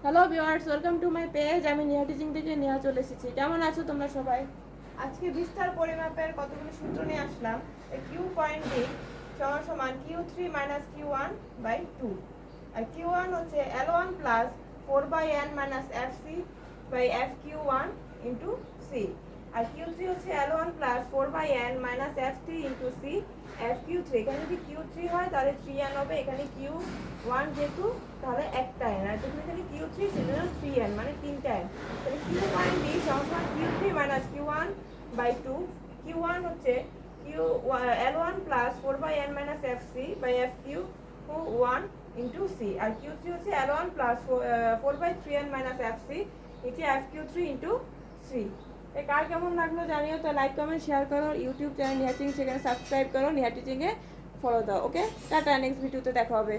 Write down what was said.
Hello viewers, welcome to my page. আমি নিয়া teaching থেকে নেওয়া চলে এসেছি। কেমন আছো তোমরা সবাই? আজকে বিস্তার পরিমাপের কতগুলো সূত্র নিয়ে আসলাম। কিউ পয়েন্ট ডি সমান সমান Q three minus Q one by two, আর কিউ ওয়ান হচ্ছে L one plus four by N minus F C by F Q one into C, আর কিউ থ্রি হচ্ছে L one plus four by N minus F three into C F Q three. এখানে যদি Q three হয় তাহলে three N হবে, এখানে Q one যেহেতু তাহলে একটা এন, আর যখন এখানে কিউ থ্রি সেজন্য থ্রি এন মানে তিনটা এন। তাহলে কিউ পয়েন্ট ডি সমান Q three minus Q one by two. Q one হচ্ছে Q L one plus four by N minus F C by F Q one into C, আর Q three হচ্ছে L one plus four by three N minus F C নিচে F Q three into C. কার কেমন লাগলো জানিও, তো like comment share করো, YouTube channel নিয়া টিচিং সেখানে সাবস্ক্রাইব করো, নিয়া টিচিংয়ে ফলো দাও। ওকে, টাটা, নেক্সট ভিডিওতে দেখা হবে।